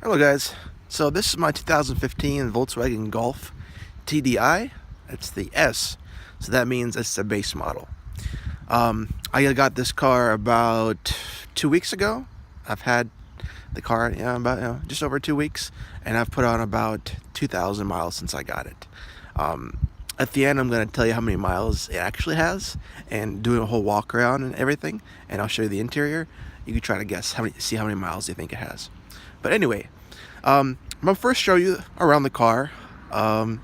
Hello guys, so this is my 2015 Volkswagen Golf TDI. It's the S, so that means it's a base model. I got this car about 2 weeks ago. I've had the car about just over 2 weeks, and I've put on about 2,000 miles since I got it. At the end, I'm going to tell you how many miles it actually has and do a whole walk around and everything, and I'll show you the interior. You can try to guess see how many miles you think it has. But anyway, I'm going to first show you around the car,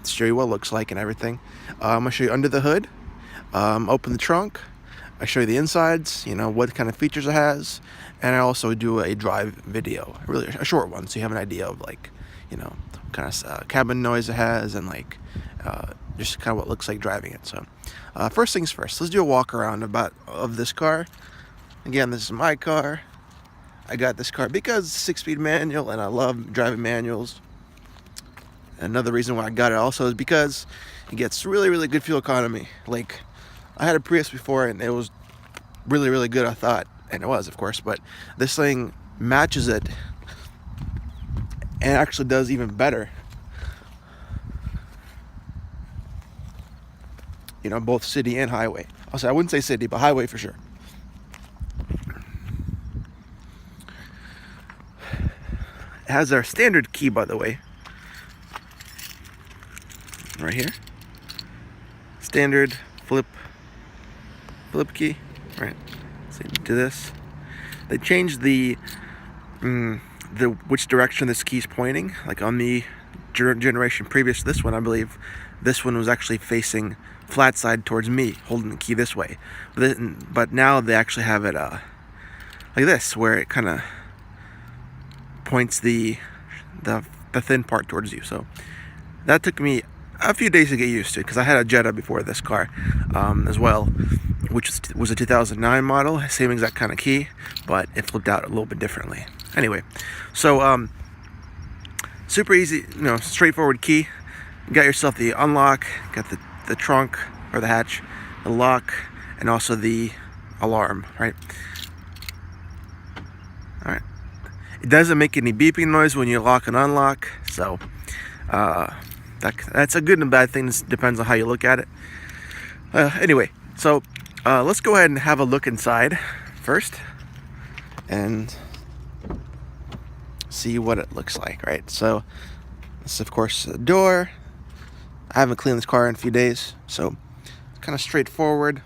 show you what it looks like and everything. I'm going to show you under the hood, open the trunk, I show you the insides, what kind of features it has, and I also do a drive video, really a short one, so you have an idea of what kind of cabin noise it has and just kind of what it looks like driving it. So first things first, let's do a walk around of this car. Again, this is my car. I got this car because it's a 6-speed manual and I love driving manuals. Another reason why I got it also is because it gets really good fuel economy. Like, I had a Prius before and it was really good, I thought, and it was, of course, but this thing matches it and actually does even better. Both city and highway. Also, I wouldn't say city, but highway for sure. It has our standard key, by the way, right here. Standard flip key, right? So you do this. They changed the which direction this key's pointing. Like on the generation previous to this one, I believe this one was actually facing flat side towards me, holding the key this way. But now they actually have it like this, where it kind of points the thin part towards you. So that took me a few days to get used to, because I had a Jetta before this car as well, which was a 2009 model, same exact kind of key, but it flipped out a little bit differently. Anyway, so super easy, straightforward key. You got yourself the unlock, got the trunk or the hatch, the lock, and also the alarm, right? All right. It doesn't make any beeping noise when you lock and unlock, so that's a good and bad thing. It depends on how you look at it. Anyway, so let's go ahead and have a look inside first and see what it looks like, right? So this is, of course, the door. I haven't cleaned this car in a few days, so kind of straightforward.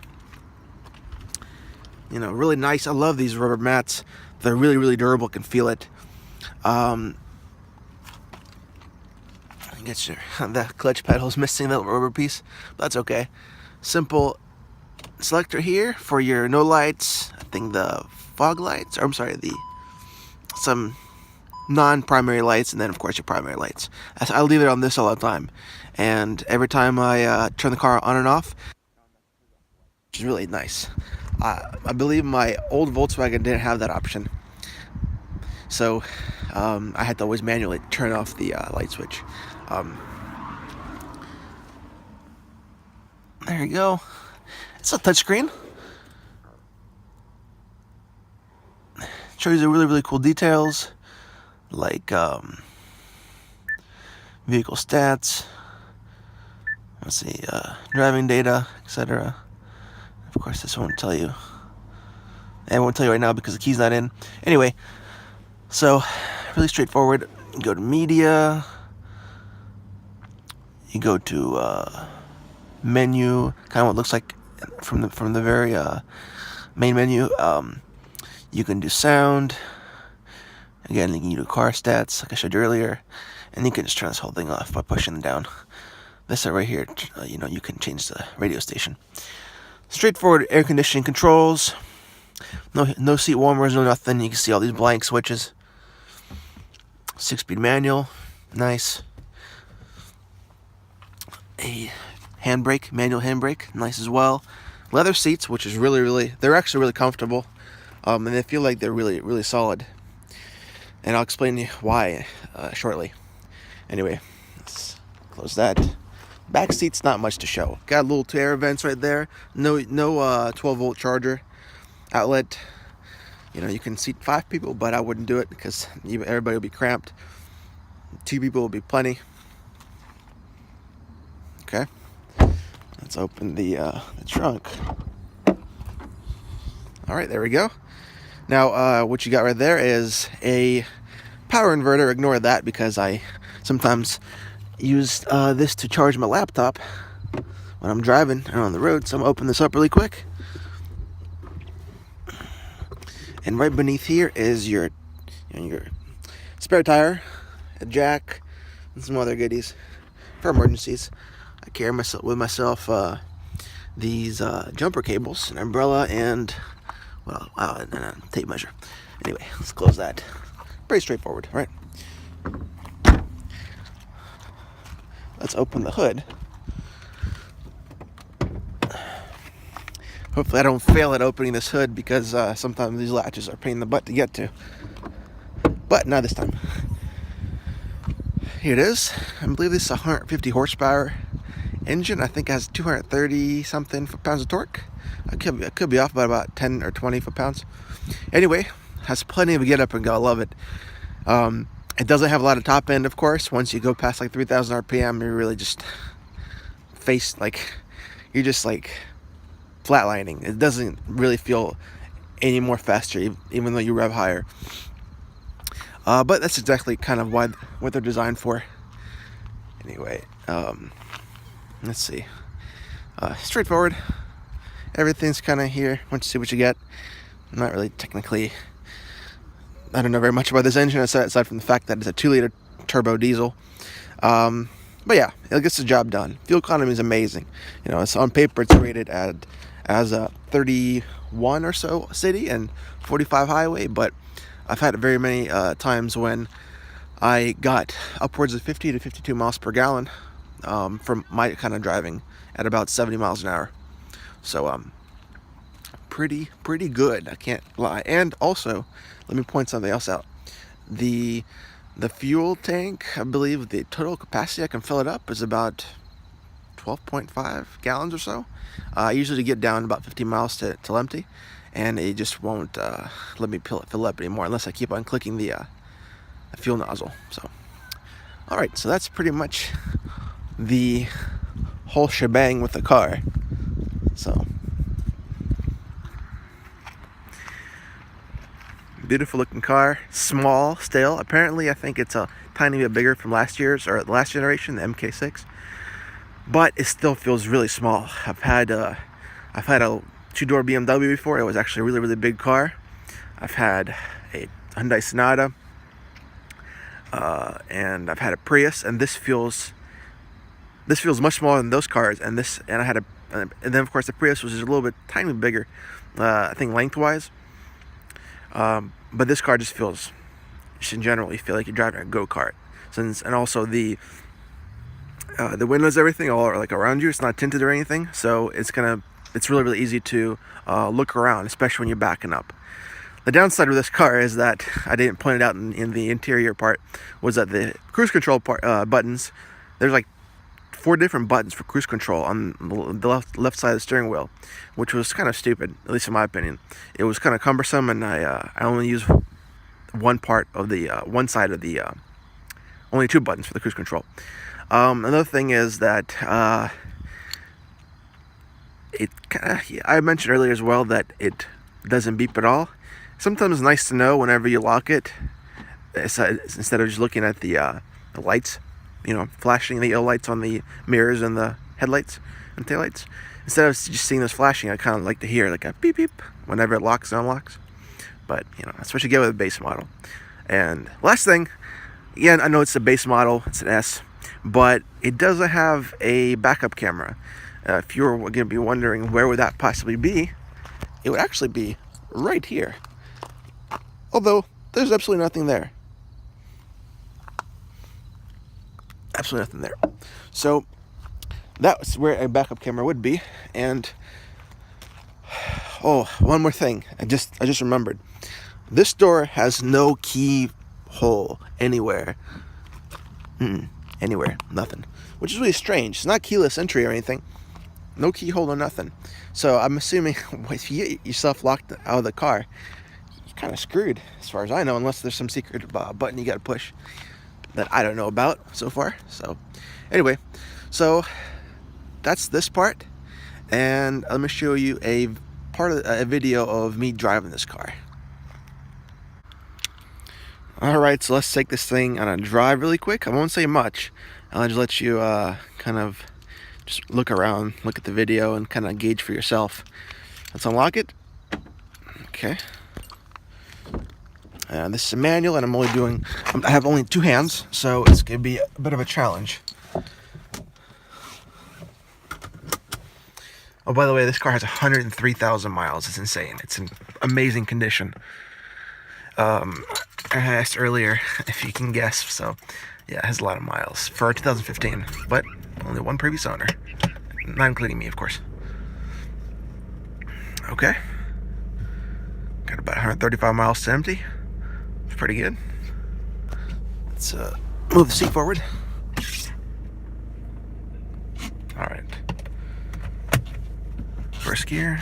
Really nice. I love these rubber mats. They're really durable. Can feel it. I guess the clutch pedal's missing that rubber piece, but that's okay. Simple selector here for your no lights. I think the fog lights, or I'm sorry, some non-primary lights, and then of course your primary lights. I leave it on this all the time, and every time I turn the car on and off, which is really nice. I believe my old Volkswagen didn't have that option, so I had to always manually turn off the light switch. There you go. It's a touchscreen. Shows you really cool details, like vehicle stats. Let's see, driving data, etc. Of course, this won't tell you. I won't tell you right now because the key's not in. Anyway, so really straightforward. You go to media. You go to menu, kind of what it looks like from the very main menu. You can do sound. Again, you can do car stats, like I showed you earlier, and you can just turn this whole thing off by pushing it down. This right here, you can change the radio station. Straightforward air conditioning controls. No seat warmers, no nothing. You can see all these blank switches. 6-speed manual, nice. A handbrake, manual handbrake, nice as well. Leather seats, which is they're actually really comfortable, and they feel like they're really solid. And I'll explain to you why shortly. Anyway, let's close that. Back seat's not much to show. Got little 2 air vents right there. No 12-volt charger outlet. You can seat 5 people, but I wouldn't do it because everybody will be cramped. 2 people will be plenty. Okay, let's open the trunk. All right, there we go. Now, what you got right there is a power inverter. Ignore that because I sometimes use this to charge my laptop when I'm driving and on the road. So I'm gonna open this up really quick. And right beneath here is your spare tire, a jack, and some other goodies for emergencies. I carry with myself these jumper cables, an umbrella, and and a tape measure. Anyway, let's close that. Pretty straightforward, right? Let's open the hood. Hopefully I don't fail at opening this hood because sometimes these latches are a pain in the butt to get to. But not this time. Here it is. I believe this is a 150 horsepower engine. I think it has 230 something foot-pounds of torque. I could be off by about 10 or 20 foot-pounds. Anyway, has plenty of get up and go. I love it. It doesn't have a lot of top end, of course. Once you go past like 3,000 RPM, you're really just you're just like flatlining. It doesn't really feel any more faster, even though you rev higher. But that's exactly kind of what they're designed for. Anyway, let's see. Straightforward. Everything's kind of here. Once you see what you get, I'm not really technically. I don't know very much about this engine aside from the fact that it's a 2-liter turbo diesel. But yeah, it gets the job done. Fuel economy is amazing. You know, it's on paper it's rated as a 31 or so city and 45 highway, but I've had it very many times when I got upwards of 50 to 52 miles per gallon from my kind of driving at about 70 miles an hour. So pretty good, I can't lie. And also, let me point something else out. The fuel tank, I believe the total capacity I can fill it up is about 12.5 gallons or so. I usually get down about 15 miles till empty, and it just won't let me fill up anymore unless I keep on clicking the fuel nozzle. So, all right, so that's pretty much the whole shebang with the car. So, beautiful looking car, small still. Apparently, I think it's a tiny bit bigger from last year's or the last generation, the MK6. But it still feels really small. I've had a 2-door BMW before. It was actually a really big car. I've had a Hyundai Sonata, and I've had a Prius, and this feels much smaller than those cars. And then of course the Prius was just a little bit tiny bigger, I think lengthwise. But this car just in general, you feel like you're driving a go-kart. And also the windows, everything all are like around you. It's not tinted or anything, so it's really easy to look around, especially when you're backing up. The downside of this car is that I didn't point it out in the interior part, was that the cruise control buttons, there's like 4 different buttons for cruise control on the left side of the steering wheel, which was kind of stupid, at least in my opinion. It was kind of cumbersome, and I only use one part of the one side of the only 2 buttons for the cruise control. Another thing is that I mentioned earlier as well that it doesn't beep at all. Sometimes it's nice to know whenever you lock it, instead of just looking at the lights, flashing the yellow lights on the mirrors and the headlights and taillights. Instead of just seeing those flashing, I kind of like to hear like a beep beep whenever it locks and unlocks. But that's what you get with a base model. And last thing, again, I know it's a base model, it's an S, but it doesn't have a backup camera. If you're going to be wondering where would that possibly be, it would actually be right here. Although there's absolutely nothing there. Absolutely nothing there. So that's where a backup camera would be. And one more thing. I just remembered. This door has no keyhole anywhere. Anywhere, nothing. Which is really strange. It's not keyless entry or anything. No keyhole or nothing. So I'm assuming if you get yourself locked out of the car, you're kind of screwed, as far as I know, unless there's some secret button you got to push. that I don't know about so far. So anyway, so that's this part, and let me show you a video of me driving this car. Alright, so let's take this thing on a drive really quick. I won't say much. I'll just let you kind of just look around, look at the video, and kind of gauge for yourself. Let's unlock it. Okay. This is a manual, and I have only 2 hands, so it's going to be a bit of a challenge. Oh, by the way, this car has 103,000 miles. It's insane. It's in amazing condition. I asked earlier if you can guess, so yeah, it has a lot of miles for 2015, but only one previous owner, not including me, of course. Okay, got about 135 miles to empty. It's pretty good. Let's move the seat forward. All right, first gear.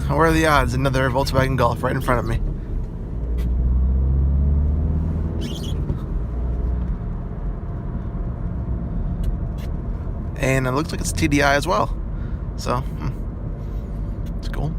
What are the odds? Another Volkswagen Golf right in front of me. And it looks like it's TDI as well. So, it's cool.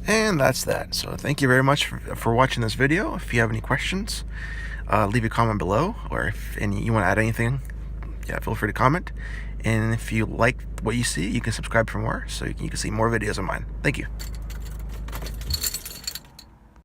And that's that. So thank you very much for watching this video. If you have any questions, leave a comment below, or if you want to add anything, yeah, feel free to comment. And if you like what you see, you can subscribe for more, so you can see more videos of mine. Thank you.